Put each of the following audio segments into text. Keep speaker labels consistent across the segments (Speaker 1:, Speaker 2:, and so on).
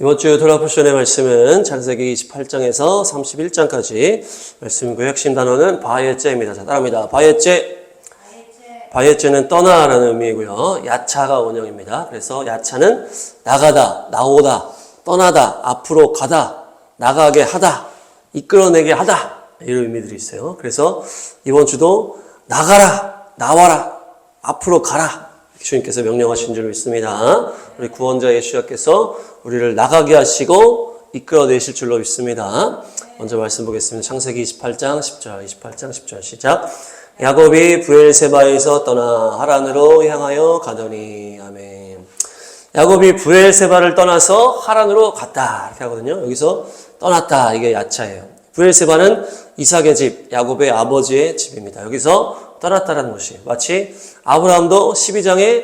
Speaker 1: 이번 주 돌아포션의 말씀은 창세기 28장에서 31장까지 말씀이고 핵심 단어는 바예제입니다. 자, 따라합니다. 바예제. 바예제는 떠나라는 의미이고요. 야차가 원형입니다. 그래서 야차는 나가다, 나오다, 떠나다, 앞으로 가다, 나가게 하다, 이끌어내게 하다 이런 의미들이 있어요. 그래서 이번 주도 나가라, 나와라, 앞으로 가라 주님께서 명령하신 줄 믿습니다. 우리 구원자 예수님께서 우리를 나가게 하시고 이끌어내실 줄로 믿습니다. 먼저 말씀 보겠습니다. 창세기 28장 10절 시작. 야곱이 브엘세바에서 떠나 하란으로 향하여 가더니. 아멘. 야곱이 브엘세바를 떠나서 하란으로 갔다 이렇게 하거든요. 여기서 떠났다 이게 야차예요. 브엘세바는 이삭의 집, 야곱의 아버지의 집입니다. 여기서 떠났다라는 것이 마치 아브라함도 12장에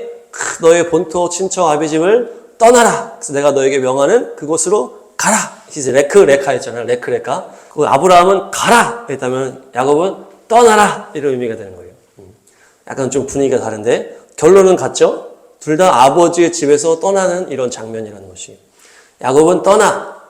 Speaker 1: 너의 본토 친척 아비 집을 떠나라. 그래서 내가 너에게 명하는 그곳으로 가라. 이제 레카 했잖아요. 레카. 그 아브라함은 가라 했다면 야곱은 떠나라 이런 의미가 되는 거예요. 약간 좀 분위기가 다른데 결론은 같죠? 둘 다 아버지의 집에서 떠나는 이런 장면이라는 것이. 야곱은 떠나,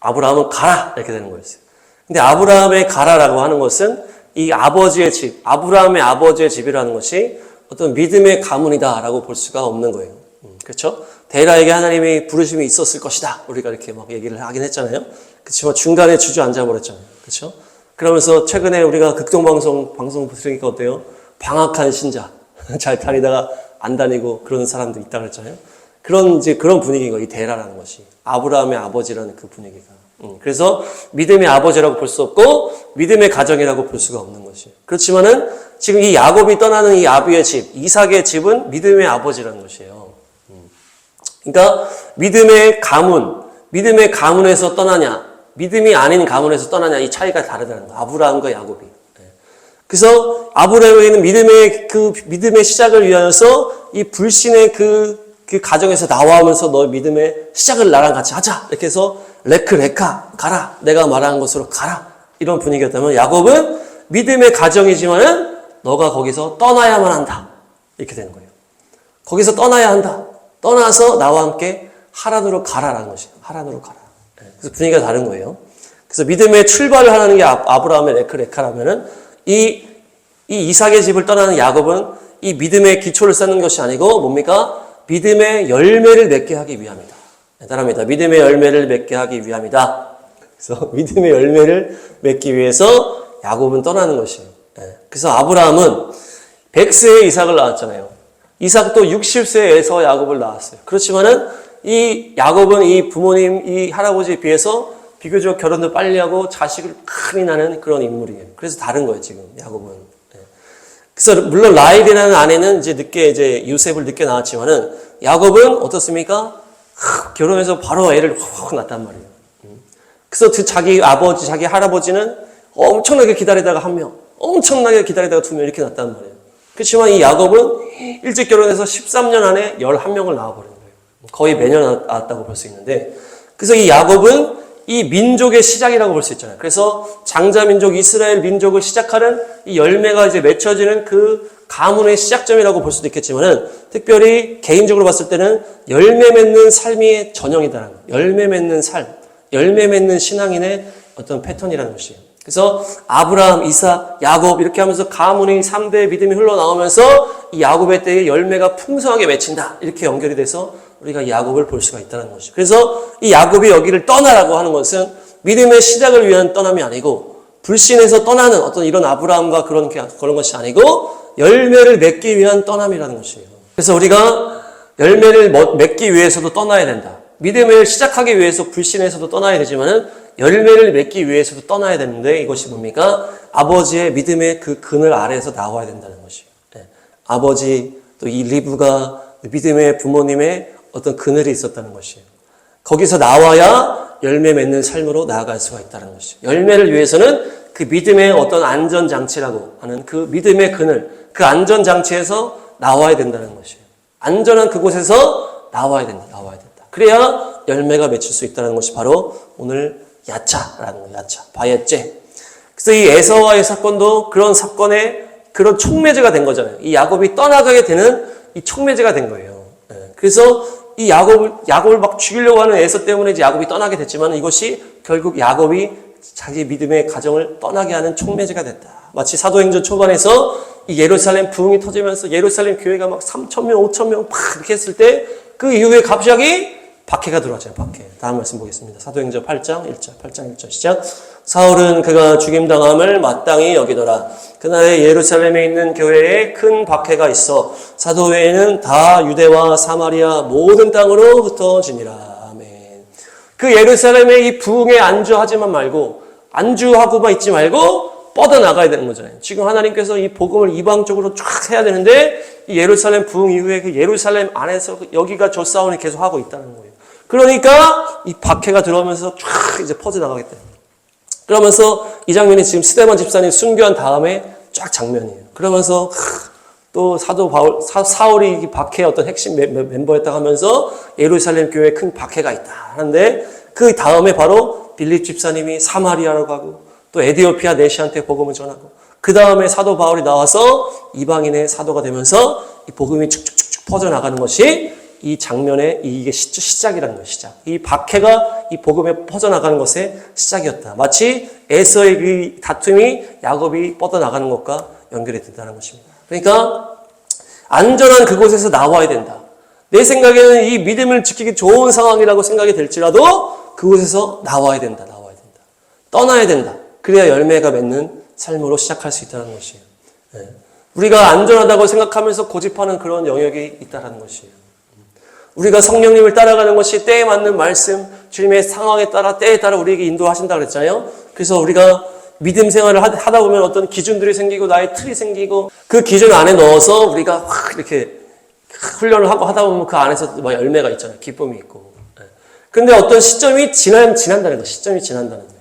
Speaker 1: 아브라함은 가라 이렇게 되는 거였어요. 근데 아브라함의 가라라고 하는 것은 이 아버지의 집, 아브라함의 아버지의 집이라는 것이 어떤 믿음의 가문이다라고 볼 수가 없는 거예요. 그렇죠? 데라에게 하나님이 부르심이 있었을 것이다. 우리가 이렇게 막 얘기를 하긴 했잖아요. 그렇지만 중간에 주저앉아 버렸잖아요. 그렇죠? 그러면서 최근에 우리가 극동방송 들으니까 어때요? 방학한 신자. 잘 다니다가 안 다니고 그러는 사람도 있다 그랬잖아요. 그런 분위기인 거예요. 이 데라라는 것이. 아브라함의 아버지라는 그 분위기가. 그래서 믿음의 아버지라고 볼 수 없고 믿음의 가정이라고 볼 수가 없는 것이에요. 그렇지만은 지금 이 야곱이 떠나는 이 아비의 집, 이삭의 집은 믿음의 아버지라는 것이에요. 그러니까 믿음의 가문에서 떠나냐, 믿음이 아닌 가문에서 떠나냐 이 차이가 다르다는 거예요. 아브라함과 야곱이. 그래서 아브라함에게는 믿음의 시작을 위하여서 이 불신의 그 가정에서 나와오면서 너의 믿음의 시작을 나랑 같이 하자. 이렇게 해서 레카 가라. 내가 말하는 곳으로 가라. 이런 분위기였다면 야곱은 믿음의 가정이지만은 너가 거기서 떠나야만 한다. 이렇게 되는 거예요. 거기서 떠나야 한다. 떠나서 나와 함께 하란으로 가라라는 것이에요. 하란으로 가라. 그래서 분위기가 다른 거예요. 그래서 믿음의 출발을 하는 게 아브라함의 레카라면은 이 이삭의 집을 떠나는 야곱은 이 믿음의 기초를 쌓는 것이 아니고 뭡니까? 믿음의 열매를 맺게 하기 위함이다. 따라합니다. 믿음의 열매를 맺게 하기 위함이다. 그래서 믿음의 열매를 맺기 위해서 야곱은 떠나는 것이에요. 그래서 아브라함은 100세에 이삭을 낳았잖아요. 이삭도 60세에서 야곱을 낳았어요. 그렇지만은 이 야곱은 이 부모님, 이 할아버지에 비해서 비교적 결혼도 빨리 하고 자식을 많이 낳는 그런 인물이에요. 그래서 다른 거예요, 지금 야곱은. 그래서 물론 라헬이라는 아내는 이제 요셉을 늦게 낳았지만은 야곱은 어떻습니까? 결혼해서 바로 애를 확 낳았단 말이에요. 그래서 자기 할아버지는 엄청나게 기다리다가 한 명, 엄청나게 기다리다가 두 명 이렇게 낳았단 말이에요. 그렇지만 이 야곱은 일찍 결혼해서 13년 안에 11명을 낳아버린 거예요. 거의 매년 낳았다고 볼 수 있는데, 그래서 이 야곱은 이 민족의 시작이라고 볼 수 있잖아요. 그래서 장자 민족 이스라엘 민족을 시작하는 이 열매가 이제 맺혀지는 그 가문의 시작점이라고 볼 수도 있겠지만은 특별히 개인적으로 봤을 때는 열매 맺는 삶이 전형이다라는 거예요. 열매 맺는 삶, 열매 맺는 신앙인의 어떤 패턴이라는 것이에요. 그래서 아브라함, 이삭, 야곱 이렇게 하면서 가문의 3대의 믿음이 흘러나오면서 이 야곱의 때에 열매가 풍성하게 맺힌다. 이렇게 연결이 돼서 우리가 이 야곱을 볼 수가 있다는 것이죠. 그래서 이 야곱이 여기를 떠나라고 하는 것은 믿음의 시작을 위한 떠남이 아니고 불신에서 떠나는 어떤 이런 아브라함과 그런 것이 아니고 열매를 맺기 위한 떠남이라는 것이에요. 그래서 우리가 열매를 맺기 위해서도 떠나야 된다. 믿음을 시작하기 위해서 불신에서도 떠나야 되지만은 열매를 맺기 위해서도 떠나야 되는데 이것이 뭡니까? 아버지의 믿음의 그 그늘 아래에서 나와야 된다는 것이에요. 아버지 또 이 리브가 믿음의 부모님의 어떤 그늘이 있었다는 것이에요. 거기서 나와야 열매 맺는 삶으로 나아갈 수가 있다는 것이에요. 열매를 위해서는 그 믿음의 어떤 안전장치라고 하는 그 믿음의 그늘, 그 안전장치에서 나와야 된다는 것이에요. 안전한 그곳에서 나와야 된다. 그래야 열매가 맺힐 수 있다는 것이 바로 오늘 야차라는 거예요. 야차, 바예제. 그래서 이 에서와의 사건도 그런 사건의 그런 촉매제가 된 거잖아요. 이 야곱이 떠나가게 되는 이 촉매제가 된 거예요. 그래서 이 야곱을 막 죽이려고 하는 에서 때문에 이제 야곱이 떠나게 됐지만 이것이 결국 야곱이 자기 믿음의 가정을 떠나게 하는 촉매제가 됐다. 마치 사도행전 초반에서 이 예루살렘 부흥이 터지면서 예루살렘 교회가 막 3,000명, 5,000명 막 이렇게 했을 때 그 이후에 갑자기 박해가 들어왔잖아요. 박해. 다음 말씀 보겠습니다. 사도행전 8장 1절 시작. 사울은 그가 죽임당함을 마땅히 여기더라. 그날에 예루살렘에 있는 교회에 큰 박해가 있어 사도 외에는 다 유대와 사마리아 모든 땅으로 흩어지니라. 아멘. 그 예루살렘의 이 부흥에 안주하지만 말고 안주하고만 있지 말고 뻗어나가야 되는 거잖아요. 지금 하나님께서 이 복음을 이방 쪽으로 쫙 해야 되는데 이 예루살렘 부흥 이후에 그 예루살렘 안에서 여기가 저 싸움을 계속 하고 있다는 거예요. 그러니까 이 박해가 들어오면서 쫙 이제 퍼져나가겠다. 그러면서 이 장면이 지금 스데반 집사님 순교한 다음에 쫙 장면이에요. 그러면서 또 사도 바울, 사울이 이 박해의 어떤 핵심 멤버였다고 하면서 예루살렘 교회에 큰 박해가 있다 하는데 그 다음에 바로 빌립 집사님이 사마리아로 가고 또 에디오피아 내시한테 복음을 전하고 그 다음에 사도 바울이 나와서 이방인의 사도가 되면서 이 복음이 쭉쭉쭉 퍼져나가는 것이 이 장면의 이게 시작이라는 거예요. 시작. 이 박해가 이 복음에 퍼져나가는 것의 시작이었다. 마치 에서의 그 다툼이 야곱이 뻗어나가는 것과 연결이 된다는 것입니다. 그러니까 안전한 그곳에서 나와야 된다. 내 생각에는 이 믿음을 지키기 좋은 상황이라고 생각이 될지라도 그곳에서 나와야 된다. 떠나야 된다. 그래야 열매가 맺는 삶으로 시작할 수 있다는 것이에요. 우리가 안전하다고 생각하면서 고집하는 그런 영역이 있다는 것이에요. 우리가 성령님을 따라가는 것이 때에 맞는 말씀, 주님의 상황에 따라 때에 따라 우리에게 인도하신다고 그랬잖아요. 그래서 우리가 믿음 생활을 하다 보면 어떤 기준들이 생기고 나의 틀이 생기고 그 기준 안에 넣어서 우리가 이렇게 훈련을 하고 하다 보면 그 안에서 막 열매가 있잖아요. 기쁨이 있고. 그런데 어떤 시점이 지난다는 거. 시점이 지난다는 거예요.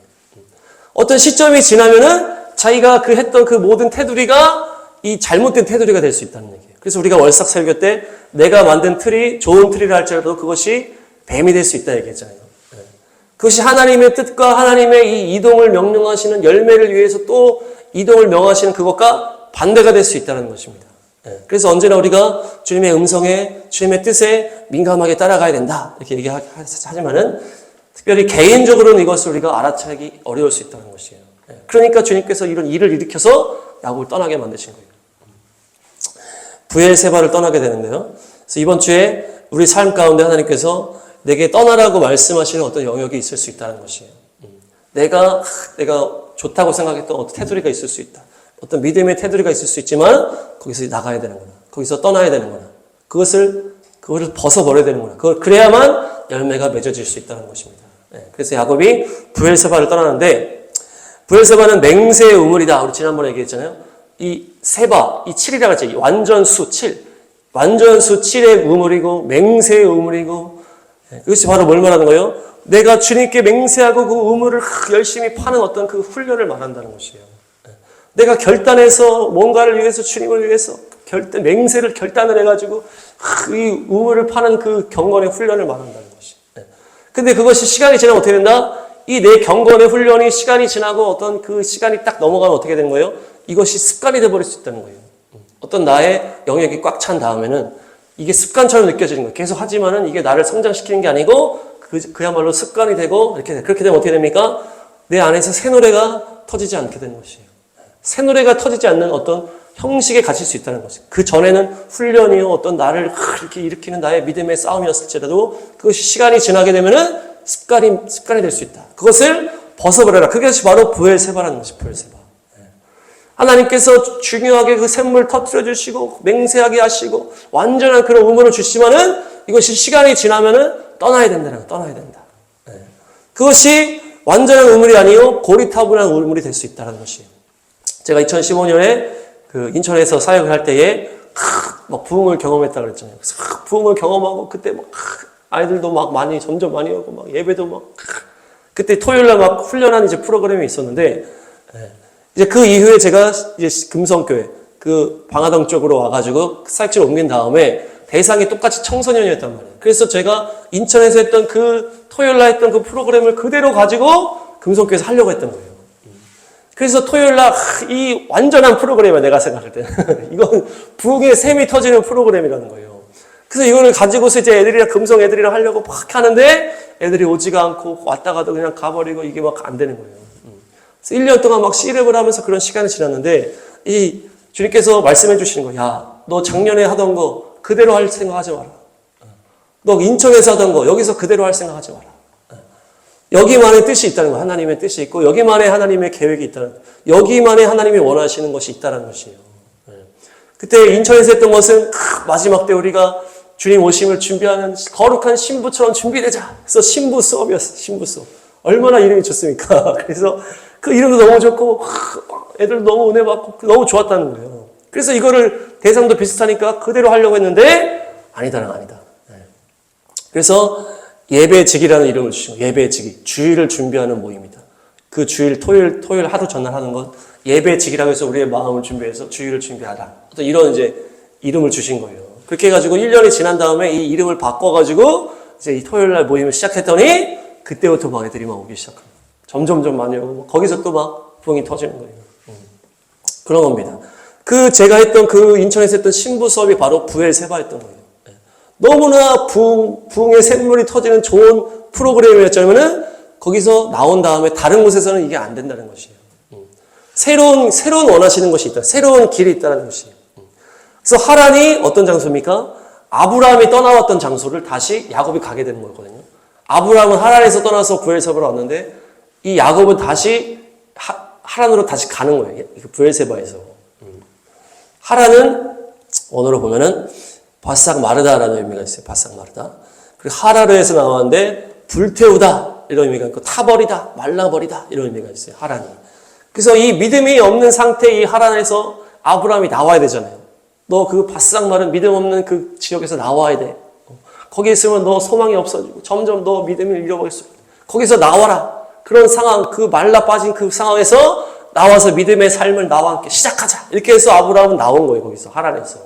Speaker 1: 어떤 시점이 지나면은 자기가 그 했던 그 모든 테두리가 이 잘못된 테두리가 될 수 있다는 얘기예요. 그래서 우리가 월삭 설교 때 내가 만든 틀이 좋은 틀이라 할지라도 그것이 뱀이 될 수 있다 얘기했잖아요. 그것이 하나님의 뜻과 하나님의 이 이동을 명령하시는 열매를 위해서 또 이동을 명하시는 그것과 반대가 될 수 있다는 것입니다. 그래서 언제나 우리가 주님의 음성에 주님의 뜻에 민감하게 따라가야 된다 이렇게 얘기하지만은 특별히 개인적으로는 이것을 우리가 알아차리기 어려울 수 있다는 것이에요. 그러니까 주님께서 이런 일을 일으켜서 야곱을 떠나게 만드신 거예요. 브엘세바를 떠나게 되는데요. 그래서 이번 주에 우리 삶 가운데 하나님께서 내게 떠나라고 말씀하시는 어떤 영역이 있을 수 있다는 것이에요. 내가 좋다고 생각했던 어떤 테두리가 있을 수 있다. 어떤 믿음의 테두리가 있을 수 있지만 거기서 나가야 되는구나. 거기서 떠나야 되는구나. 그것을 벗어버려야 되는구나. 그래야만 열매가 맺어질 수 있다는 것입니다. 그래서 야곱이 브엘세바를 떠나는데 브엘세바는 맹세의 우물이다. 우리 지난번에 얘기했잖아요. 이 세바, 이 7이라고 했죠. 완전수 7. 완전수 7의 우물이고 맹세의 우물이고 그것이 바로 뭘 말하는 거예요? 내가 주님께 맹세하고 그 우물을 열심히 파는 어떤 그 훈련을 말한다는 것이에요. 내가 결단해서 뭔가를 위해서 주님을 위해서 맹세를 결단을 해가지고 이 우물을 파는 그 경건의 훈련을 말한다는 것이. 근데 그것이 시간이 지나면 어떻게 된다? 이 내 경건의 훈련이 시간이 지나고 어떤 그 시간이 딱 넘어가면 어떻게 되는 거예요? 이것이 습관이 돼버릴 수 있다는 거예요. 어떤 나의 영역이 꽉 찬 다음에는 이게 습관처럼 느껴지는 거예요. 계속 하지만은 이게 나를 성장시키는 게 아니고 그야말로 습관이 되고 그렇게 되면 어떻게 됩니까? 내 안에서 새 노래가 터지지 않게 되는 것이에요. 새 노래가 터지지 않는 어떤 형식에 갇힐 수 있다는 것이에요. 그 전에는 훈련이요, 어떤 나를 이렇게 일으키는 나의 믿음의 싸움이었을지라도 그것이 시간이 지나게 되면은 습관이 될 수 있다. 그것을 벗어버려라. 그것이 바로 브엘세바라는 것이 브엘세바. 하나님께서 중요하게 그 샘물 터뜨려 주시고 맹세하게 하시고 완전한 그런 우물을 주시지만은 이것이 시간이 지나면은 떠나야 된다는 떠나야 된다. 그것이 완전한 우물이 아니요 고리타분한 우물이 될 수 있다는 것이에요. 제가 2015년에 그 인천에서 사역을 할 때에 막 부흥을 경험했다고 그랬잖아요. 그래서 부흥을 경험하고 그때 막 아이들도 막 점점 많이 오고 막 예배도 막 그때 토요일날 막 훈련한 이제 프로그램이 있었는데 이제 그 이후에 제가 이제 금성교회 그 방화동 쪽으로 와가지고 사역지를 옮긴 다음에 대상이 똑같이 청소년이었단 말이에요. 그래서 제가 인천에서 했던 그 토요일날 했던 그 프로그램을 그대로 가지고 금성교회에서 하려고 했던 거예요. 그래서 토요일날 이 완전한 프로그램이야 내가 생각할 때는 이건 부흥의 샘이 터지는 프로그램이라는 거예요. 그래서 이거를 가지고서 이제 애들이랑 금성 애들이랑 하려고 막 하는데 애들이 오지가 않고 왔다가도 그냥 가버리고 이게 막 안 되는 거예요. 그래서 1년 동안 막 씨름을 하면서 그런 시간이 지났는데 이 주님께서 말씀해 주시는 거야. 야, 너 작년에 하던 거 그대로 할 생각하지 마라. 너 인천에서 하던 거 여기서 그대로 할 생각하지 마라. 여기만의 뜻이 있다는 거. 하나님의 뜻이 있고 여기만의 하나님의 계획이 있다는 거. 여기만의 하나님이 원하시는 것이 있다는 것이에요. 그때 인천에서 했던 것은 마지막 때 우리가 주님 오심을 준비하는 거룩한 신부처럼 준비되자. 그래서 신부 수업이었어요. 신부 수업. 얼마나 이름이 좋습니까? 그래서 그 이름도 너무 좋고 애들 너무 은혜 받고 너무 좋았다는 거예요. 그래서 이거를 대상도 비슷하니까 그대로 하려고 했는데 아니다. 그래서 예배직이라는 이름을 주시고 예배직이 주일을 준비하는 모임이다. 그 주일 토요일 하루 전날 하는 것 예배직이라고 해서 우리의 마음을 준비해서 주일을 준비하라. 어떤 이런 이제 이름을 주신 거예요. 그렇게 해가지고 1년이 지난 다음에 이 이름을 바꿔가지고 이제 이 토요일 날 모임을 시작했더니 그때부터 막 애들이 막 오기 시작합니다. 점점 많이 오고 거기서 또 막 부흥이 터지는 거예요. 그런 겁니다. 제가 했던 그 인천에서 했던 신부 수업이 바로 부엘세바 했던 거예요. 너무나 부흥의 샘물이 터지는 좋은 프로그램이었자면은 거기서 나온 다음에 다른 곳에서는 이게 안 된다는 것이에요. 새로운 원하시는 것이 있다. 새로운 길이 있다는 것이에요. 그래서 하란이 어떤 장소입니까? 아브라함이 떠나왔던 장소를 다시 야곱이 가게 되는 거거든요. 아브라함은 하란에서 떠나서 부엘세바로 왔는데 이 야곱은 다시 하란으로 다시 가는 거예요. 부엘세바에서. 하란은 원어로 보면은 바싹 마르다라는 의미가 있어요. 바싹 마르다. 그리고 하라르에서 나왔는데 불태우다 이런 의미가 있고 타버리다, 말라버리다 이런 의미가 있어요. 하란이. 그래서 이 믿음이 없는 상태 이 하란에서 아브라함이 나와야 되잖아요. 너 그 바싹 마른 믿음 없는 그 지역에서 나와야 돼. 거기 있으면 너 소망이 없어지고 점점 너 믿음을 잃어버렸어. 거기서 나와라. 그런 상황, 그 말라 빠진 그 상황에서 나와서 믿음의 삶을 나와 함께 시작하자. 이렇게 해서 아브라함은 나온 거예요. 거기서 하란에서.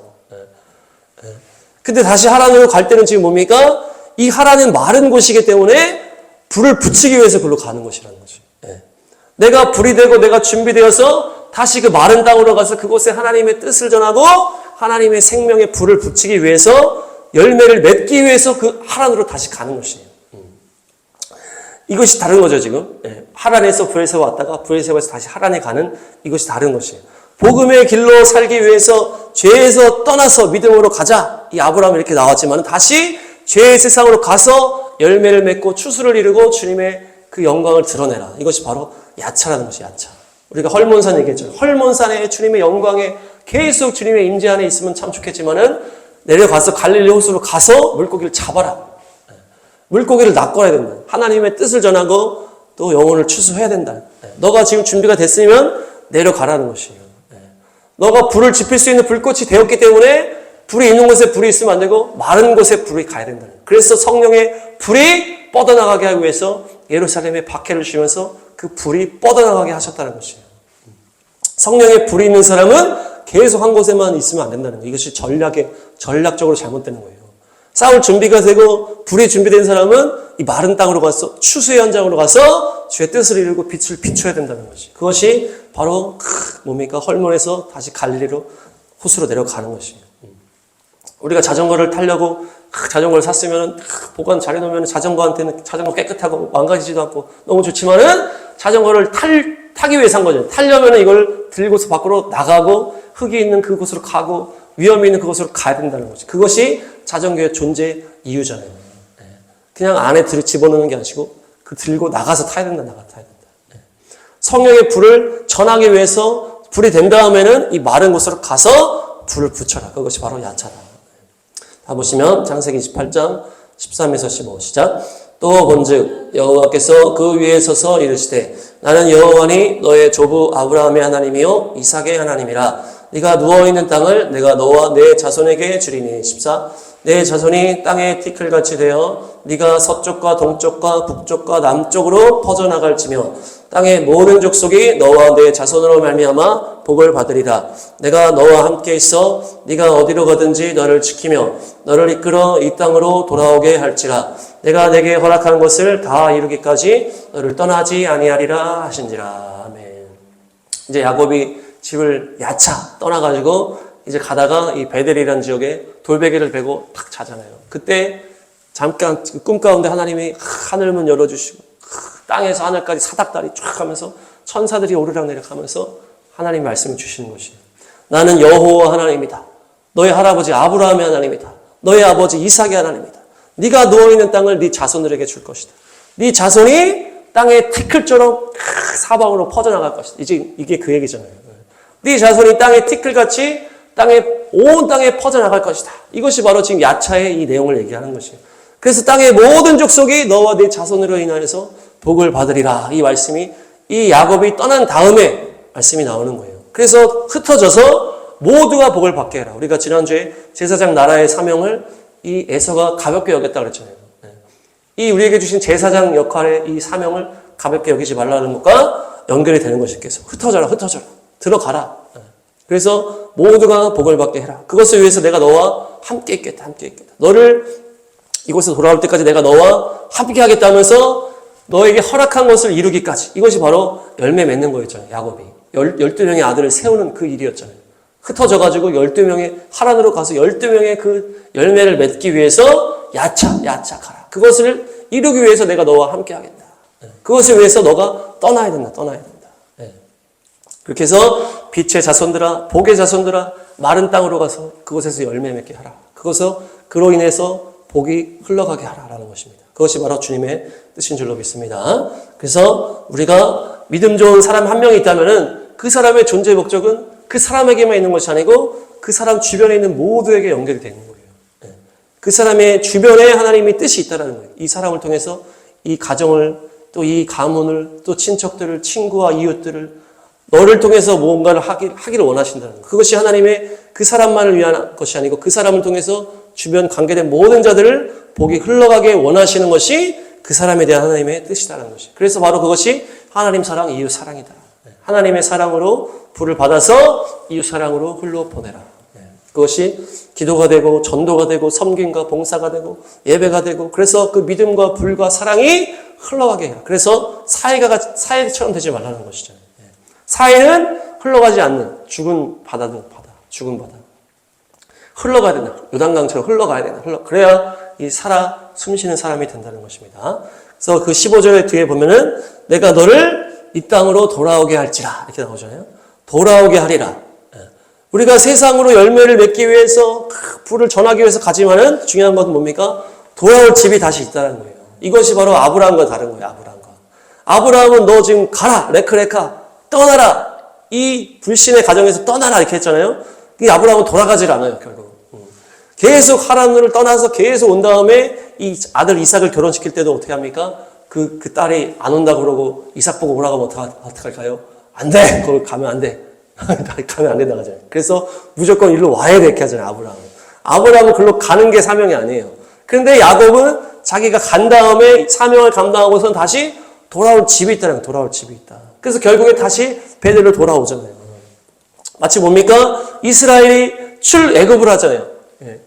Speaker 1: 근데 다시 하란으로 갈 때는 지금 뭡니까? 이 하란은 마른 곳이기 때문에 불을 붙이기 위해서 그걸로 가는 것이라는 거죠. 내가 불이 되고 내가 준비되어서 다시 그 마른 땅으로 가서 그곳에 하나님의 뜻을 전하고 하나님의 생명의 불을 붙이기 위해서 열매를 맺기 위해서 그 하란으로 다시 가는 것이에요. 이것이 다른 거죠, 지금. 하란에서 부엘세바 왔다가 부엘세바에서 다시 하란에 가는 이것이 다른 것이에요. 복음의 길로 살기 위해서 죄에서 떠나서 믿음으로 가자. 이 아브라함이 이렇게 나왔지만 다시 죄의 세상으로 가서 열매를 맺고 추수를 이루고 주님의 그 영광을 드러내라. 이것이 바로 야차라는 것이 야차. 우리가 헐몬산 얘기했죠. 헐몬산에 주님의 영광에 계속 주님의 임재 안에 있으면 참 좋겠지만은 내려가서 갈릴리 호수로 가서 물고기를 잡아라. 물고기를 낚아야 된다. 하나님의 뜻을 전하고 또 영혼을 추수해야 된다. 너가 지금 준비가 됐으면 내려가라는 것이에요. 너가 불을 지필 수 있는 불꽃이 되었기 때문에 불이 있는 곳에 불이 있으면 안 되고 마른 곳에 불이 가야 된다. 그래서 성령의 불이 뻗어나가게 하기 위해서 예루살렘에 박해를 주면서 그 불이 뻗어나가게 하셨다는 것이에요. 성령의 불이 있는 사람은 계속 한 곳에만 있으면 안 된다는 거예요. 이것이 전략적으로 잘못되는 거예요. 싸울 준비가 되고 불이 준비된 사람은 이 마른 땅으로 가서 추수의 현장으로 가서 주의 뜻을 이루고 빛을 비춰야 된다는 것이. 그것이 바로 뭡니까? 헐몬에서 다시 갈릴리로 호수로 내려가는 것이에요. 우리가 자전거를 타려고 자전거를 샀으면 보관 잘 해놓으면 자전거한테는 자전거 깨끗하고 망가지지도 않고 너무 좋지만은 자전거를 타기 위해서 한 거죠. 타려면 이걸 들고서 밖으로 나가고 흙이 있는 그곳으로 가고 위험이 있는 그곳으로 가야 된다는 거죠. 그것이 자전거의 존재 이유잖아요. 그냥 안에 집어넣는 게 아니고 그 들고 나가서 타야 된다. 성령의 불을 전하기 위해서 불이 된 다음에는 이 마른 곳으로 가서 불을 붙여라. 그것이 바로 야차다. 다 보시면 창세기 28장 13에서 15 시작. 또 본즉 여호와께서 그 위에 서서 이르시되 나는 여호와니 너의 조부 아브라함의 하나님이요 이삭의 하나님이라. 네가 누워있는 땅을 내가 너와 내 자손에게 주리니 14. 내 자손이 땅의 티끌같이 되어 네가 서쪽과 동쪽과 북쪽과 남쪽으로 퍼져나갈지며 땅의 모든 족속이 너와 내 자손으로 말미암아 복을 받으리라. 내가 너와 함께 있어 네가 어디로 가든지 너를 지키며 너를 이끌어 이 땅으로 돌아오게 할지라. 내가 내게 허락하는 것을 다 이루기까지 너를 떠나지 아니하리라 하신지라. 아멘. 이제 야곱이 집을 야차 떠나가지고 이제 가다가 이 베델이라는 지역에 돌베개를 베고 탁 자잖아요. 그때 잠깐 꿈 가운데 하나님이 하늘문 열어주시고 땅에서 하늘까지 사닥다리 쫙 하면서 천사들이 오르락내리락 하면서 하나님 말씀을 주시는 것이에요. 나는 여호와 하나님이다. 너의 할아버지 아브라함의 하나님이다. 너의 아버지 이삭의 하나님이다. 네가 누워있는 땅을 네 자손들에게 줄 것이다. 네 자손이 땅의 티끌처럼 사방으로 퍼져나갈 것이다. 이게 그 얘기잖아요. 네 자손이 땅의 티끌같이 온 땅에 퍼져나갈 것이다. 이것이 바로 지금 야차의 이 내용을 얘기하는 것이에요. 그래서 땅의 모든 족속이 너와 네 자손으로 인하여서 복을 받으리라. 이 말씀이 이 야곱이 떠난 다음에 말씀이 나오는 거예요. 그래서 흩어져서 모두가 복을 받게 해라. 우리가 지난주에 제사장 나라의 사명을 이 에서가 가볍게 여겼다 그랬잖아요. 이 우리에게 주신 제사장 역할의 이 사명을 가볍게 여기지 말라는 것과 연결이 되는 것이 계속 흩어져라. 들어가라. 그래서 모두가 복을 받게 해라. 그것을 위해서 내가 너와 함께 있겠다. 너를 이곳에 돌아올 때까지 내가 너와 함께 하겠다면서 너에게 허락한 것을 이루기까지. 이것이 바로 열매 맺는 거였잖아요. 야곱이. 12명의 아들을 세우는 그 일이었잖아요. 흩어져가지고 12명의 하란으로 가서 12명의 그 열매를 맺기 위해서 야차 가라. 그것을 이루기 위해서 내가 너와 함께 하겠다. 그것을 위해서 너가 떠나야 된다. 그렇게 해서 빛의 자손들아, 복의 자손들아, 마른 땅으로 가서 그곳에서 열매 맺게 하라. 그로 인해서 복이 흘러가게 하라라는 것입니다. 그것이 바로 주님의 뜻인 줄로 믿습니다. 그래서 우리가 믿음 좋은 사람 한 명이 있다면은 그 사람의 존재 목적은 그 사람에게만 있는 것이 아니고 그 사람 주변에 있는 모두에게 연결이 되는 거예요. 그 사람의 주변에 하나님의 뜻이 있다는 거예요. 이 사람을 통해서 이 가정을, 또 이 가문을, 또 친척들을, 친구와 이웃들을 너를 통해서 무언가를 하기를 원하신다는 거예요. 그것이 하나님의 그 사람만을 위한 것이 아니고 그 사람을 통해서 주변 관계된 모든 자들을 복이 흘러가게 원하시는 것이 그 사람에 대한 하나님의 뜻이라는 것이. 그래서 바로 그것이 하나님 사랑, 이웃 사랑이다. 하나님의 사랑으로 불을 받아서 이웃 사랑으로 흘러보내라. 그것이 기도가 되고 전도가 되고 섬김과 봉사가 되고 예배가 되고 그래서 그 믿음과 불과 사랑이 흘러가게 해라. 그래서 사회처럼 되지 말라는 것이죠. 사회는 흘러가지 않는 죽은 바다. 흘러가야 된다. 요단강처럼 흘러가야 된다. 그래야 이 숨쉬는 사람이 된다는 것입니다. 그래서 그 15절 뒤에 보면은 내가 너를 이 땅으로 돌아오게 할지라 이렇게 나오잖아요. 돌아오게 하리라. 우리가 세상으로 열매를 맺기 위해서 불을 전하기 위해서 가지만은 중요한 것은 뭡니까? 돌아올 집이 다시 있다는 거예요. 이것이 바로 아브라함과 다른 거예요. 아브라함은 너 지금 가라. 레크레카. 떠나라. 이 불신의 가정에서 떠나라 이렇게 했잖아요. 이 아브라함은 돌아가질 않아요. 결국. 계속 하란을 떠나서 계속 온 다음에 이 아들 이삭을 결혼시킬 때도 어떻게 합니까? 그 딸이 안 온다고 그러고 이삭 보고 오라고 하면 어떡할까요? 안 돼! 거기 가면 안 돼. 가면 안 된다고 하잖아요. 그래서 무조건 일로 와야 돼 이렇게 하잖아요. 아브라함은 글로 가는 게 사명이 아니에요. 그런데 야곱은 자기가 간 다음에 사명을 감당하고선 다시 돌아올 집이 있다는 거예요. 그래서 결국에 다시 베델로 돌아오잖아요. 마치 뭡니까? 이스라엘이 애굽을 하잖아요.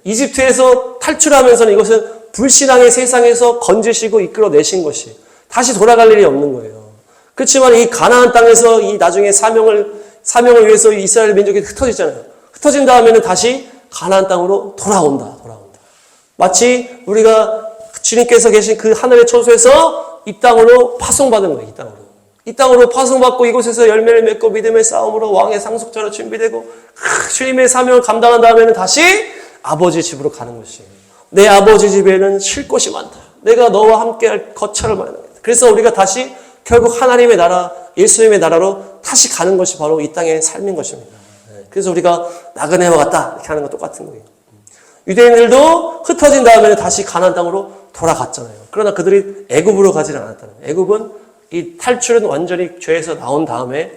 Speaker 1: 이집트에서 탈출하면서는 이것은 불신앙의 세상에서 건지시고 이끌어내신 것이 다시 돌아갈 일이 없는 거예요. 그렇지만 이 가나안 땅에서 이 나중에 사명을 위해서 이스라엘 민족이 흩어지잖아요. 흩어진 다음에는 다시 가나안 땅으로 돌아온다. 마치 우리가 주님께서 계신 그 하늘의 처소에서 이 땅으로 파송받은 거예요. 이 땅으로 파송받고 이곳에서 열매를 맺고 믿음의 싸움으로 왕의 상속자로 준비되고 주님의 사명을 감당한 다음에는 다시 아버지 집으로 가는 것이에요. 내 아버지 집에는 쉴 곳이 많다. 내가 너와 함께할 거처를 마련하겠다. 그래서 우리가 다시 결국 하나님의 나라, 예수님의 나라로 다시 가는 것이 바로 이 땅의 삶인 것입니다. 그래서 우리가 나그네와 같다 이렇게 하는 건 똑같은 거예요. 유대인들도 흩어진 다음에는 다시 가나안 땅으로 돌아갔잖아요. 그러나 그들이 애굽으로 가지는 않았다는 거예요. 애굽은 이 탈출은 완전히 죄에서 나온 다음에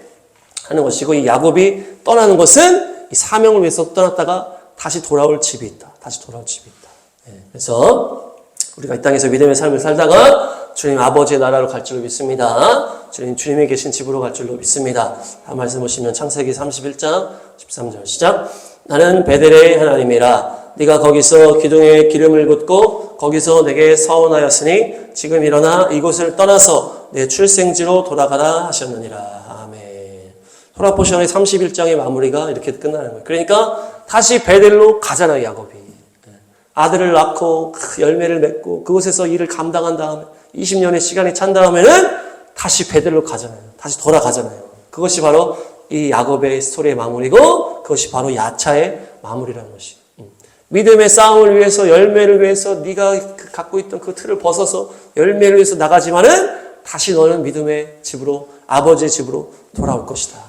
Speaker 1: 하는 것이고 이 야곱이 떠나는 것은 이 사명을 위해서 떠났다가 다시 돌아올 집이 있다. 그래서 우리가 이 땅에서 믿음의 삶을 살다가 주님 아버지의 나라로 갈 줄로 믿습니다. 주님이 계신 집으로 갈 줄로 믿습니다. 다음 말씀 보시면 창세기 31장 13절 시작. 나는 베델의 하나님이라. 네가 거기서 기둥에 기름을 붓고 거기서 내게 서원하였으니 지금 일어나 이곳을 떠나서 내 출생지로 돌아가라 하셨느니라. 아멘. 토라 포션의 31장의 마무리가 이렇게 끝나는 거예요. 그러니까 다시 베델로 가잖아요, 야곱이. 아들을 낳고 열매를 맺고 그곳에서 일을 감당한 다음에 20년의 시간이 찬 다음에는 다시 베델로 가잖아요. 다시 돌아가잖아요. 그것이 바로 이 야곱의 스토리의 마무리고 그것이 바로 야차의 마무리라는 것이. 믿음의 싸움을 위해서 열매를 위해서 네가 갖고 있던 그 틀을 벗어서 열매를 위해서 나가지만은 다시 너는 믿음의 집으로 아버지의 집으로 돌아올 것이다.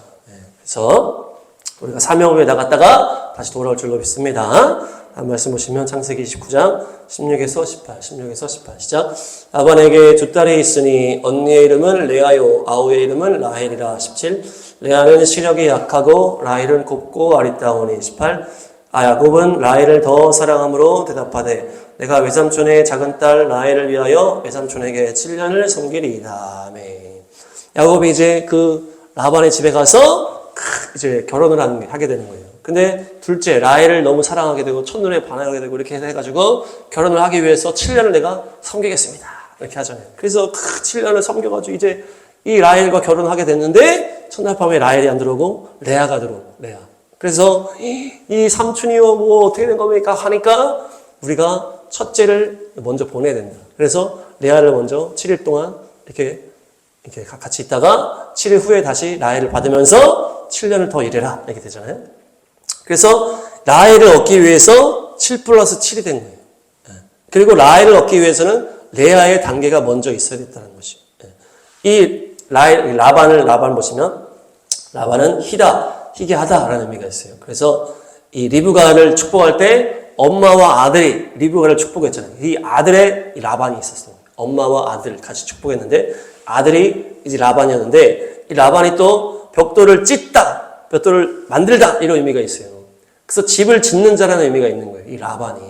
Speaker 1: 그래서 우리가 사명을 위해 나갔다가 다시 돌아올 줄로 믿습니다. 다음 말씀 보시면 창세기 29장 16에서 18 시작. 라반에게 두 딸이 있으니 언니의 이름은 레아요 아우의 이름은 라헬이라. 17 레아는 시력이 약하고 라헬은 곱고 아리따우니. 18 야곱은 라헬을 더 사랑함으로 대답하되 내가 외삼촌의 작은 딸 라헬을 위하여 외삼촌에게 7년을 섬기리이다. 아멘. 야곱이 이제 그 라반의 집에 가서 이제 결혼을 하게 되는 거예요. 근데 둘째 라헬을 너무 사랑하게 되고 첫눈에 반하게 되고 이렇게 해가지고 결혼을 하기 위해서 7년을 내가 섬기겠습니다. 이렇게 하잖아요. 그래서 7년을 섬겨가지고 이제 이 라헬과 결혼하게 됐는데 첫날 밤에 라헬이 안 들어오고 레아가 들어오고 레아. 그래서 이 삼촌이요 뭐 어떻게 된 겁니까 하니까 우리가 첫째를 먼저 보내야 된다. 그래서 레아를 먼저 7일 동안 이렇게 같이 있다가 7일 후에 다시 라헬을 받으면서 7년을 더 일해라 이렇게 되잖아요. 그래서 라헬을 얻기 위해서 7 플러스 7이 된 거예요. 그리고 라헬을 얻기 위해서는 레아의 단계가 먼저 있어야 됐다는 것이에요. 이 라반 보시면 라반은 희귀하다라는 의미가 있어요. 그래서 이 리브가를 축복할 때 엄마와 아들이 리브가를 축복했잖아요. 이 아들의 이 라반이 있었어요. 엄마와 아들 같이 축복했는데 아들이 이제 라반이었는데 이 라반이 또 벽돌을 찢다, 벽돌을 만들다 이런 의미가 있어요. 그래서 집을 짓는 자라는 의미가 있는 거예요. 이 라반이.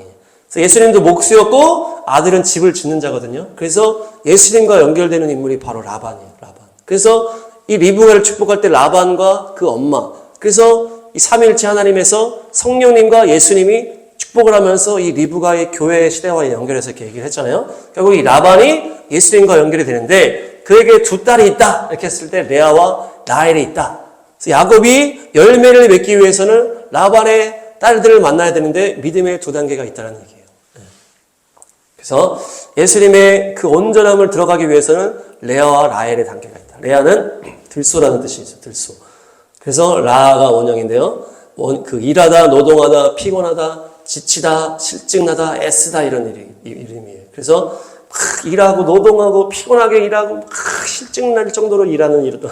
Speaker 1: 그래서 예수님도 목수였고 아들은 집을 짓는 자거든요. 그래서 예수님과 연결되는 인물이 바로 라반이에요. 라반. 그래서 이 리브가를 축복할 때 라반과 그 엄마. 그래서 이 삼위일체 하나님에서 성령님과 예수님이 축복을 하면서 이 리브가의 교회 시대와 연결해서 이렇게 얘기를 했잖아요. 결국 이 라반이 예수님과 연결이 되는데 그에게 두 딸이 있다. 이렇게 했을 때 레아와 라헬이 있다. 그래서 야곱이 열매를 맺기 위해서는 라반의 딸들을 만나야 되는데 믿음의 두 단계가 있다는 얘기예요. 그래서 예수님의 그 온전함을 들어가기 위해서는 레아와 라헬의 단계가 있다. 레아는 들소라는 뜻이 있어요. 들소. 그래서 라가 원형인데요. 그 일하다, 노동하다, 피곤하다, 지치다, 실증나다, 애쓰다 이런 이름이에요. 그래서 막 일하고 노동하고 피곤하게 일하고 막 실증날 정도로 일하는 이름.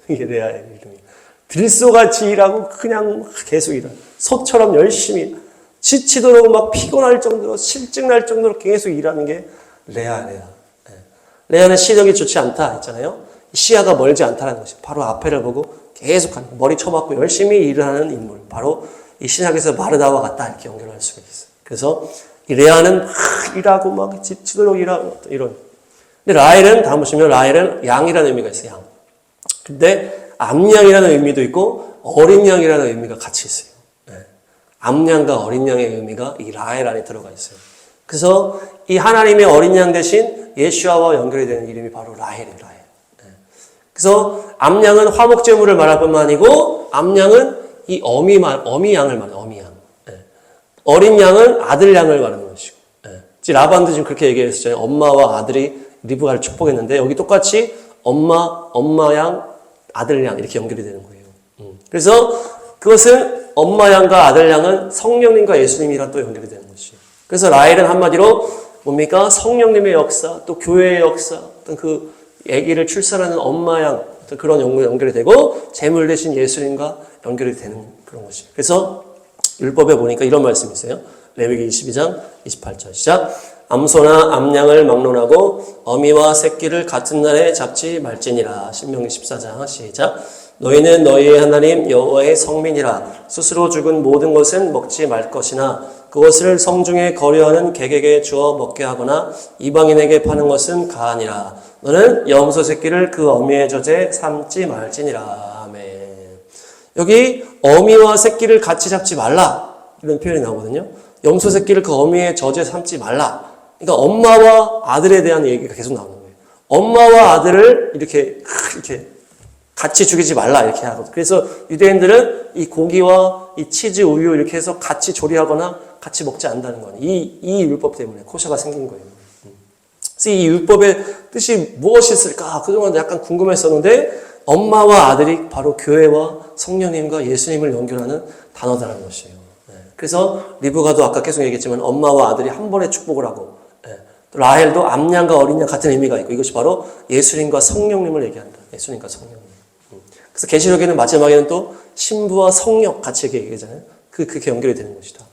Speaker 1: 이게 레아의 이름이에요. 들소같이 일하고 그냥 계속 일하고 소처럼 열심히 지치도록 막 피곤할 정도로 실증날 정도로 계속 일하는 게 레아. 레아는 시력이 좋지 않다 했잖아요. 시야가 멀지 않다는 것이 바로 앞에를 보고 계속 머리 쳐박고 열심히 일을 하는 인물. 바로 이 신약에서 마르다와 같다 이렇게 연결할 수가 있어요. 그래서 이 레아는 막 일하고 막 지치도록 일하고 이런. 근데 라헬은 다음 보시면 라헬은 양이라는 의미가 있어요. 양. 근데 암양이라는 의미도 있고 어린 양이라는 의미가 같이 있어요. 암양과 어린 양의 의미가 이 라헬 안에 들어가 있어요. 그래서 이 하나님의 어린 양 대신 예수아와 연결이 되는 이름이 바로 라헬이에요. 라헬. 그래서 암양은 화목제물을 말할 뿐만 아니고 암양은 이 어미 양을 말해요. 어미 양. 어린 양은 아들 양을 말하는 것이고. 라반도 지금 그렇게 얘기했었잖아요. 엄마와 아들이 리브가를 축복했는데 여기 똑같이 엄마 양, 아들 양 이렇게 연결이 되는 거예요. 그래서 그것은 엄마 양과 아들 양은 성령님과 예수님이랑 또 연결이 되는 것이에요. 그래서 라헬은 한마디로 뭡니까? 성령님의 역사, 또 교회의 역사, 어떤 그 아기를 출산하는 엄마 양 그런 연결이 되고 재물 대신 예수님과 연결이 되는 그런 것이에요. 그래서 율법에 보니까 이런 말씀이 있어요. 레위기 22장 28절 시작. 암소나 암양을 막론하고 어미와 새끼를 같은 날에 잡지 말지니라. 신명기 14장 시작. 너희는 너희의 하나님 여호와의 성민이라. 스스로 죽은 모든 것은 먹지 말 것이나 그것을 성중에 거류하는 객에게 주어 먹게 하거나 이방인에게 파는 것은 가하니라. 너는 염소 새끼를 그 어미의 젖에 삼지 말지니라. 아멘. 여기 어미와 새끼를 같이 잡지 말라 이런 표현이 나오거든요. 염소 새끼를 그 어미의 젖에 삼지 말라. 그러니까 엄마와 아들에 대한 얘기가 계속 나오는 거예요. 엄마와 아들을 이렇게 같이 죽이지 말라 이렇게 하거든. 그래서 유대인들은 이 고기와 이 치즈, 우유 이렇게 해서 같이 조리하거나 같이 먹지 않는다는 거예요. 이 율법 때문에 코샤가 생긴 거예요. 그래서 이 율법의 뜻이 무엇이 있을까? 그동안 약간 궁금했었는데 엄마와 아들이 바로 교회와 성령님과 예수님을 연결하는 단어다라는 것이에요. 그래서 리브가도 아까 계속 얘기했지만 엄마와 아들이 한 번에 축복을 하고 또 라헬도 암양과 어린 양 같은 의미가 있고 이것이 바로 예수님과 성령님을 얘기한다. 예수님과 성령님. 그래서 계시록에는 마지막에는 또 신부와 성령 같이 얘기하잖아요. 그렇게 연결이 되는 것이다.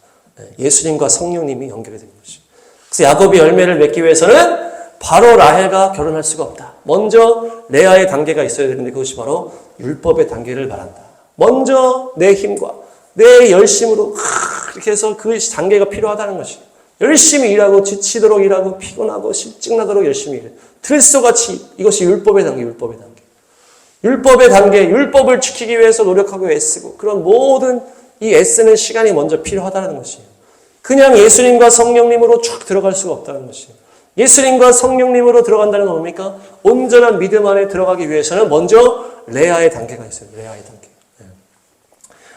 Speaker 1: 예수님과 성령님이 연결이 되는 것이죠. 그래서 야곱이 열매를 맺기 위해서는 바로 라헬과 결혼할 수가 없다. 먼저 레아의 단계가 있어야 되는데 그것이 바로 율법의 단계를 말한다. 먼저 내 힘과 내 열심으로 이렇게 해서 그 단계가 필요하다는 것이에요. 열심히 일하고 지치도록 일하고 피곤하고 실증나도록 열심히 일해. 트레스같이 이것이 율법의 단계, 율법의 단계. 율법의 단계, 율법을 지키기 위해서 노력하고 애쓰고 그런 모든 이 애쓰는 시간이 먼저 필요하다는 것이에요. 그냥 예수님과 성령님으로 쭉 들어갈 수가 없다는 것이에요. 예수님과 성령님으로 들어간다는 건 뭡니까? 온전한 믿음 안에 들어가기 위해서는 먼저 레아의 단계가 있어요. 레아의 단계.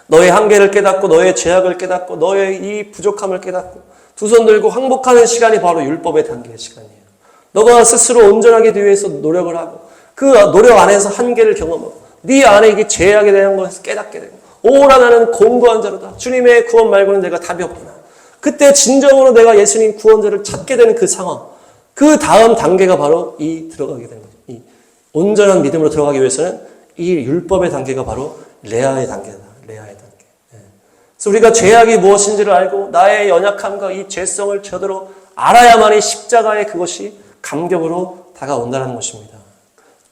Speaker 1: 너의 한계를 깨닫고 너의 죄악을 깨닫고 너의 이 부족함을 깨닫고 두 손 들고 항복하는 시간이 바로 율법의 단계의 시간이에요. 너가 스스로 온전하게 되기 위해서 노력을 하고 그 노력 안에서 한계를 경험하고 네 안에 이게 죄악에 대한 것을 깨닫게 되고 오라 나는 공고한 자로다. 주님의 구원 말고는 내가 답이 없구나. 그때 진정으로 내가 예수님 구원자를 찾게 되는 그 상황. 그 다음 단계가 바로 이 들어가게 되는 거죠. 이 온전한 믿음으로 들어가기 위해서는 이 율법의 단계가 바로 레아의 단계다. 레아의 단계. 그래서 우리가 죄악이 무엇인지를 알고 나의 연약함과 이 죄성을 제대로 알아야만이 십자가의 그것이 감격으로 다가온다는 것입니다.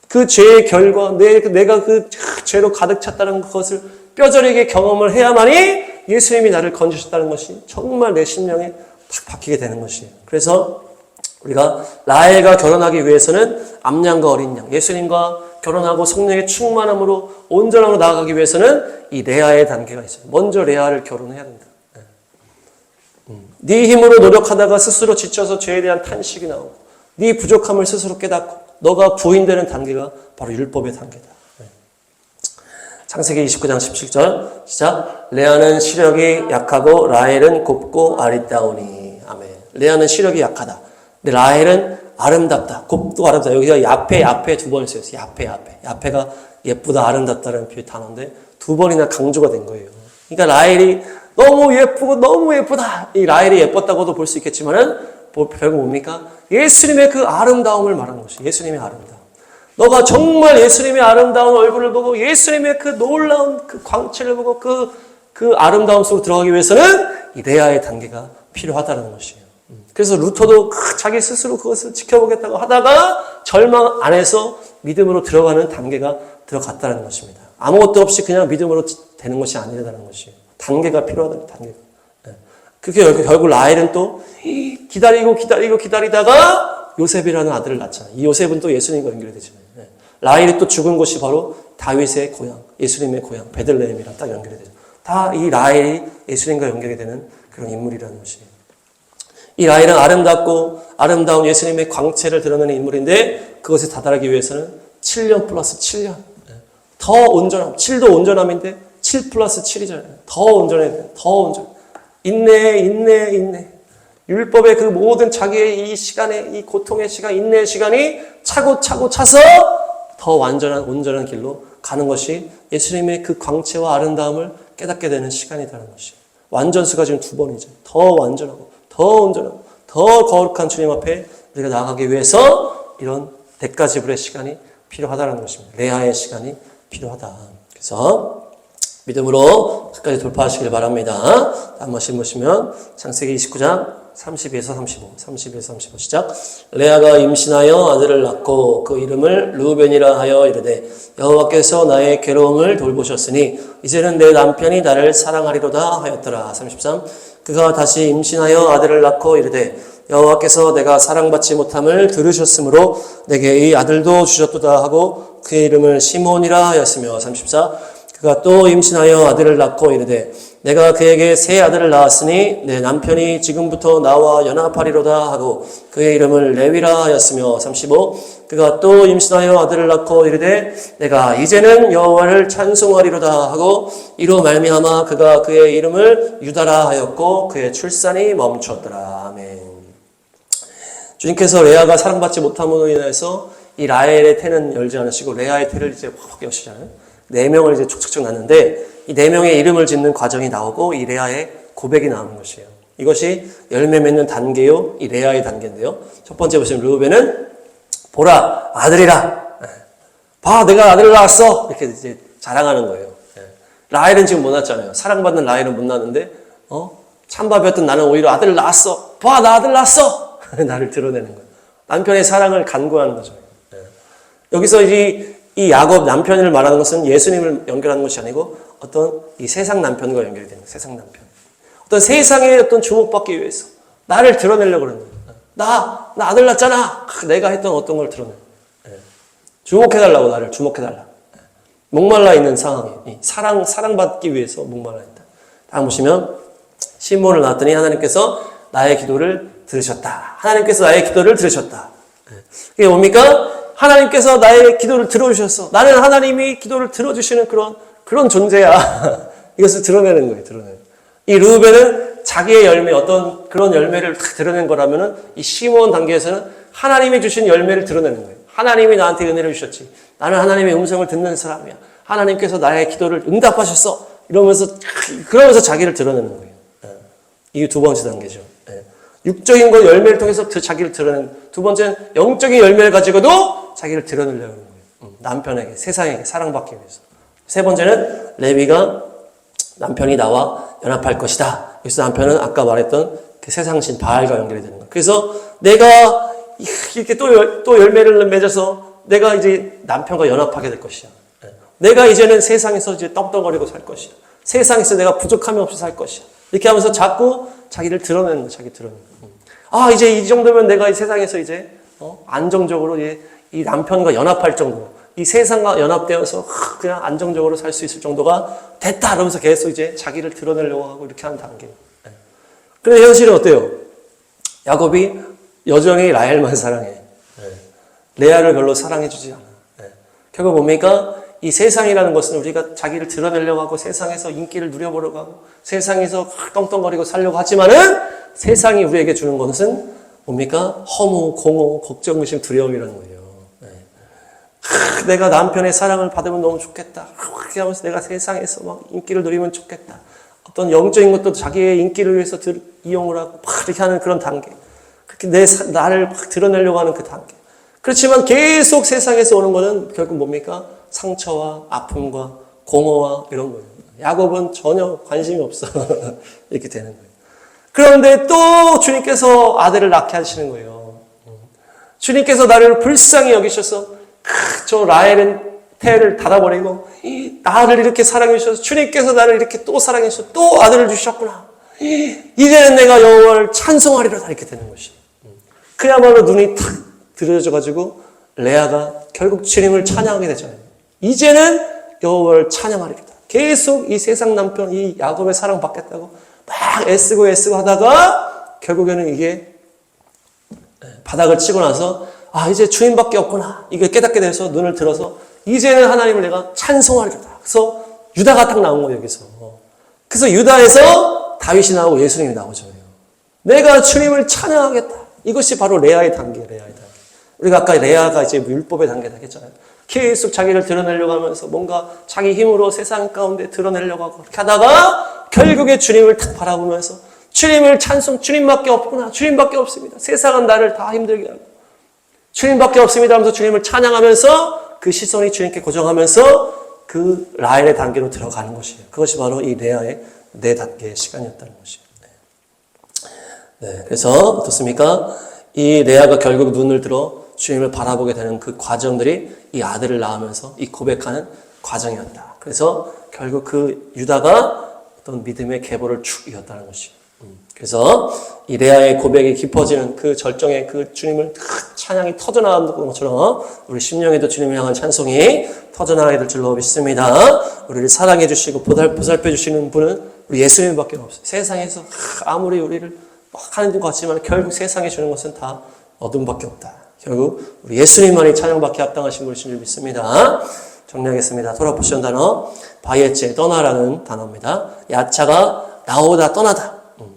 Speaker 1: 그 죄의 결과, 내가 그 죄로 가득 찼다는 것을 뼈저리게 경험을 해야만이 예수님이 나를 건지셨다는 것이 정말 내 심령에 탁 박히게 되는 것이에요. 그래서 우리가 라헬과 결혼하기 위해서는 암양과 어린 양, 예수님과 결혼하고 성령의 충만함으로 온전함으로 나아가기 위해서는 이 레아의 단계가 있어요. 먼저 레아를 결혼해야 된다. 네 힘으로 노력하다가 스스로 지쳐서 죄에 대한 탄식이 나오고 네 부족함을 스스로 깨닫고 너가 부인되는 단계가 바로 율법의 단계다. 창세기 29장 17절 시작. 레아는 시력이 약하고 라헬은 곱고 아리따우니. 아멘. 레아는 시력이 약하다. 근데 라헬은 아름답다. 곱고 아름답다. 여기가 야페 두 번 쓰였어요. 야페가 예쁘다, 아름답다라는 단어인데 두 번이나 강조가 된 거예요. 그러니까 라헬이 너무 예쁘고 너무 예쁘다. 이 라헬이 예뻤다고도 볼 수 있겠지만은 결국 뭡니까? 예수님의 그 아름다움을 말하는 것이에요. 예수님의 아름다움. 너가 정말 예수님의 아름다운 얼굴을 보고 예수님의 그 놀라운 그 광채를 보고 그 아름다움 속으로 들어가기 위해서는 이 레아의 단계가 필요하다는 것이에요. 그래서 루터도 자기 스스로 그것을 지켜보겠다고 하다가 절망 안에서 믿음으로 들어가는 단계가 들어갔다는 것입니다. 아무것도 없이 그냥 믿음으로 되는 것이 아니라는 것이에요. 단계가 필요하다는 단계가. 그게 결국 라헬은 또 기다리다가 요셉이라는 아들을 낳잖아요. 이 요셉은 또 예수님과 연결이 되잖아요. 라헬이 또 죽은 곳이 바로 다윗의 고향, 예수님의 고향, 베들레헴이랑 딱 연결이 되죠. 다 이 라헬이 예수님과 연결이 되는 그런 인물이라는 것이에요. 이 라헬은 아름답고 아름다운 예수님의 광채를 드러내는 인물인데 그것에 다다르기 위해서는 7년 플러스 7년. 더 온전함. 7도 온전함인데 7 플러스 7이잖아요. 더 온전해야 돼요. 더 온전. 인내. 율법의 그 모든 자기의 이 시간에, 이 고통의 시간, 인내의 시간이 차고 차서 더 온전한 길로 가는 것이 예수님의 그 광채와 아름다움을 깨닫게 되는 시간이라는 것이에요. 완전수가 지금 두 번이죠. 더 완전하고, 더 온전하고, 더 거룩한 주님 앞에 우리가 나아가기 위해서 이런 대가 지불의 시간이 필요하다는 것입니다. 레아의 시간이 필요하다. 그래서 믿음으로 끝까지 돌파하시길 바랍니다. 한 번씩 보시면 창세기 29장 32에서 35 시작. 레아가 임신하여 아들을 낳고 그 이름을 르우벤이라 하여 이르되 여호와께서 나의 괴로움을 돌보셨으니 이제는 내 남편이 나를 사랑하리로다 하였더라. 33 그가 다시 임신하여 아들을 낳고 이르되 여호와께서 내가 사랑받지 못함을 들으셨으므로 내게 이 아들도 주셨도다 하고 그의 이름을 시몬이라 하였으며 34 그가 또 임신하여 아들을 낳고 이르되 내가 그에게 세 아들을 낳았으니 내 남편이 지금부터 나와 연합하리로다 하고 그의 이름을 레위라 하였으며 35 그가 또 임신하여 아들을 낳고 이르되 내가 이제는 여호와를 찬송하리로다 하고 이로 말미암아 그가 그의 이름을 유다라 하였고 그의 출산이 멈췄더라. 아멘. 주님께서 레아가 사랑받지 못함으로 인해서 이 라헬의 태는 열지 않으시고 레아의 태를 이제 확 여시잖아요. 4명을 이제 촉촉촉 낳는데 이 4명의 이름을 짓는 과정이 나오고 이 레아의 고백이 나오는 것이에요. 이것이 열매 맺는 단계요. 이 레아의 단계인데요. 첫 번째 보시면 르우벤은 보라 아들이라. 봐 내가 아들을 낳았어. 이렇게 이제 자랑하는 거예요. 라헬은 지금 못 낳았잖아요. 사랑받는 라헬은 못 낳았는데 찬밥이었던 나는 오히려 아들을 낳았어. 봐 나 아들 낳았어. 나를 드러내는 거예요. 남편의 사랑을 간구하는 거죠. 여기서 이 야곱 남편을 말하는 것은 예수님을 연결하는 것이 아니고 어떤 이 세상 남편과 연결이 되는 거예요. 세상 남편. 어떤 세상의 어떤 주목받기 위해서 나를 드러내려고 그러는 거예요. 나 아들 낳았잖아. 내가 했던 어떤 걸 드러내. 주목해달라고 나를 주목해달라. 목말라 있는 상황이 사랑받기 위해서 목말라 있다. 다음 보시면 시몬을 낳았더니 하나님께서 나의 기도를 들으셨다. 하나님께서 나의 기도를 들으셨다. 이게 뭡니까? 하나님께서 나의 기도를 들어주셨어. 나는 하나님이 기도를 들어주시는 그런 존재야. 이것을 드러내는 거예요. 드러내는. 이 르우벤은 자기의 열매, 어떤 그런 열매를 드러낸 거라면은 이 시몬 단계에서는 하나님이 주신 열매를 드러내는 거예요. 하나님이 나한테 은혜를 주셨지. 나는 하나님의 음성을 듣는 사람이야. 하나님께서 나의 기도를 응답하셨어. 그러면서 자기를 드러내는 거예요. 이게 두 번째 단계죠. 육적인 것 열매를 통해서 자기를 드러내는. 두 번째는 영적인 열매를 가지고도 자기를 드러내려고 하는 거예요. 남편에게, 세상에게 사랑받기 위해서. 세 번째는 레위가 남편이 나와 연합할 것이다. 그래서 남편은 아까 말했던 그 세상신 바알과 연결이 되는 거예요. 그래서 내가 이렇게 또 열매를 맺어서 내가 이제 남편과 연합하게 될 것이야. 내가 이제는 세상에서 이제 떵떵거리고 살 것이야. 세상에서 내가 부족함이 없이 살 것이야. 이렇게 하면서 자꾸 자기를 드러내는 거야. 자기 드러내는 거야. 이제 이 정도면 내가 이 세상에서 이제 안정적으로 이 남편과 연합할 정도, 이 세상과 연합되어서 그냥 안정적으로 살 수 있을 정도가 됐다. 그러면서 계속 이제 자기를 드러내려고 하고 이렇게 하는 단계. 그런데 현실은 어때요? 야곱이 여전히 라헬만 사랑해. 레아를 별로 사랑해주지 않아. 결국 뭡니까? 이 세상이라는 것은 우리가 자기를 드러내려고 하고 세상에서 인기를 누려보려고 하고 세상에서 떵떵거리고 살려고 하지만은 세상이 우리에게 주는 것은 뭡니까? 허무, 공허, 걱정, 의심, 두려움이라는 거예요. 내가 남편의 사랑을 받으면 너무 좋겠다. 그렇게 하면서 내가 세상에서 막 인기를 누리면 좋겠다. 어떤 영적인 것도 자기의 인기를 위해서 이용을 하고 막 이렇게 하는 그런 단계. 그렇게 나를 막 드러내려고 하는 그 단계. 그렇지만 계속 세상에서 오는 거는 결국 뭡니까? 상처와 아픔과 공허와 이런 거예요. 야곱은 전혀 관심이 없어. 이렇게 되는 거예요. 그런데 또 주님께서 아들을 낳게 하시는 거예요. 주님께서 나를 불쌍히 여기셔서 저 라헬은 태를 닫아버리고 나를 이렇게 사랑해 주셔서 주님께서 나를 이렇게 또 사랑해 주셔서 또 아들을 주셨구나. 이제는 내가 여호와를 찬송하리로다. 이렇게 되는 것이. 그야말로 눈이 탁 들어져가지고 레아가 결국 주님을 찬양하게 되잖아요. 이제는 여호와를 찬양하리로다. 계속 이 세상 남편 이 야곱의 사랑 받겠다고 막 애쓰고 하다가 결국에는 이게 바닥을 치고 나서 이제 주님밖에 없구나. 이게 깨닫게 돼서 눈을 들어서 이제는 하나님을 내가 찬송하리로다. 그래서 유다가 딱 나온 거예요. 여기서. 그래서 유다에서 다윗이 나오고 예수님이 나오죠. 내가 주님을 찬양하겠다. 이것이 바로 레아의 단계예요. 레아의 단계. 우리가 아까 레아가 이제 율법의 단계다 했잖아요. 계속 자기를 드러내려고 하면서 뭔가 자기 힘으로 세상 가운데 드러내려고 하고 그렇게 하다가 결국에 주님을 탁 바라보면서 주님을 찬송, 주님밖에 없구나. 주님밖에 없습니다. 세상은 나를 다 힘들게 하고 주님밖에 없습니다 하면서 주님을 찬양하면서 그 시선이 주님께 고정하면서 그 라헬의 단계로 들어가는 것이에요. 그것이 바로 이 레아의 4단계의 시간이었다는 것이에요. 네, 그래서 어떻습니까? 이 레아가 결국 눈을 들어 주님을 바라보게 되는 그 과정들이 이 아들을 낳으면서 이 고백하는 과정이었다. 그래서 결국 그 유다가 어떤 믿음의 계보를 축 이었다는 것이에요. 그래서 이 레아의 고백이 깊어지는 그 절정의 그 주님을 찬양이 터져나가는 것처럼 우리 심령에도 주님을 향한 찬송이 터져나가게 될 줄로 믿습니다. 우리를 사랑해 주시고 보살펴 주시는 분은 우리 예수님밖에 없어요. 세상에서 아무리 우리를 막 하는 것 같지만 결국 세상에 주는 것은 다 어둠밖에 없다. 결국 우리 예수님만이 찬양받기 합당하신 분이신 줄 믿습니다. 정리하겠습니다. 돌아보시는 단어 바이에체 떠나라는 단어입니다. 야차가 나오다 떠나다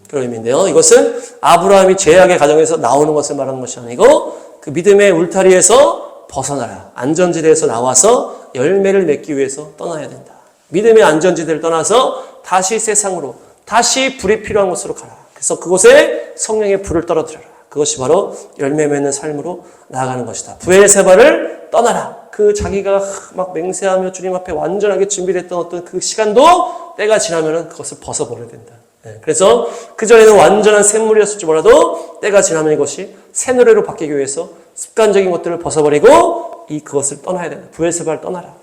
Speaker 1: 그런 의미인데요. 이것은 아브라함이 죄악의 가정에서 나오는 것을 말하는 것이 아니고 그 믿음의 울타리에서 벗어나라. 안전지대에서 나와서 열매를 맺기 위해서 떠나야 된다. 믿음의 안전지대를 떠나서 다시 세상으로 다시 불이 필요한 곳으로 가라. 그래서 그곳에 성령의 불을 떨어뜨려라. 그것이 바로 열매 맺는 삶으로 나아가는 것이다. 브엘세바를 떠나라. 그 자기가 막 맹세하며 주님 앞에 완전하게 준비됐던 어떤 그 시간도 때가 지나면 그것을 벗어버려야 된다. 그래서 그전에는 완전한 샘물이었을지 몰라도 때가 지나면 이것이 새노래로 바뀌기 위해서 습관적인 것들을 벗어버리고 그것을 떠나야 된다. 브엘세바를 떠나라.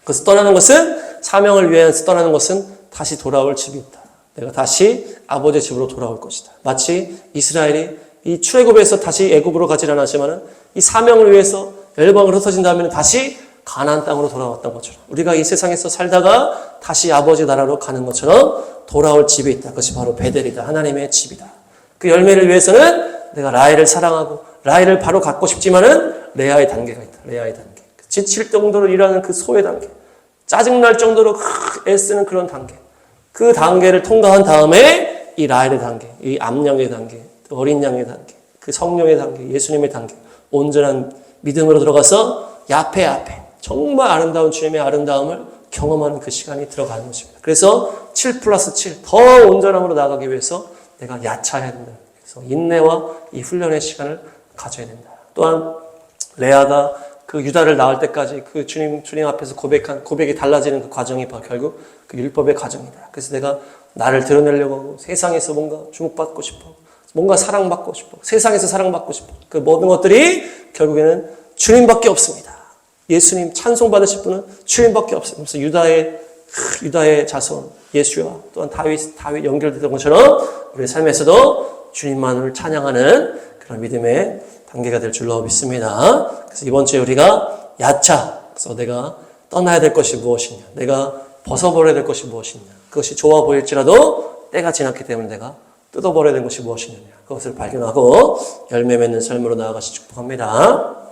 Speaker 1: 그것을 떠나는 것은 사명을 위해서 떠나는 것은 다시 돌아올 집이 있다. 내가 다시 아버지의 집으로 돌아올 것이다. 마치 이스라엘이 이 출애굽에서 다시 애굽으로 가지 않았지만은 이 사명을 위해서 열방을 흩어진 다음에는 다시 가나안 땅으로 돌아왔던 것처럼 우리가 이 세상에서 살다가 다시 아버지 나라로 가는 것처럼 돌아올 집이 있다. 그것이 바로 베델이다. 하나님의 집이다. 그 열매를 위해서는 내가 라헬을 사랑하고 라헬을 바로 갖고 싶지만은 레아의 단계가 있다. 레아의 단계. 지칠 정도로 일하는 그 소의 단계. 짜증날 정도로 애쓰는 그런 단계. 그 단계를 통과한 다음에 이 라헬의 단계, 이 암양의 단계, 어린 양의 단계, 그 성령의 단계, 예수님의 단계, 온전한 믿음으로 들어가서 야페 정말 아름다운 주님의 아름다움을 경험하는 그 시간이 들어가는 것입니다. 그래서 7+7 더 온전함으로 나아가기 위해서 내가 야차해야 된다. 그래서 인내와 이 훈련의 시간을 가져야 된다. 또한 레아가 그 유다를 낳을 때까지 그 주님 앞에서 고백이 달라지는 그 과정이 바로 결국 그 율법의 과정이다. 그래서 내가 나를 드러내려고 하고 세상에서 뭔가 주목받고 싶어. 뭔가 사랑받고 싶어. 세상에서 사랑받고 싶어. 그 모든 것들이 결국에는 주님밖에 없습니다. 예수님 찬송받으실 분은 주님밖에 없습니다. 그래서 유다의 자손 예수와 또한 다윗 연결되던 것처럼 우리의 삶에서도 주님만을 찬양하는 그런 믿음의 단계가 될 줄로 믿습니다. 그래서 이번 주에 우리가 야차, 그래서 내가 떠나야 될 것이 무엇이냐, 내가 벗어버려야 될 것이 무엇이냐, 그것이 좋아 보일지라도 때가 지났기 때문에 내가 뜯어버려야 될 것이 무엇이냐, 그것을 발견하고 열매 맺는 삶으로 나아가시 축복합니다.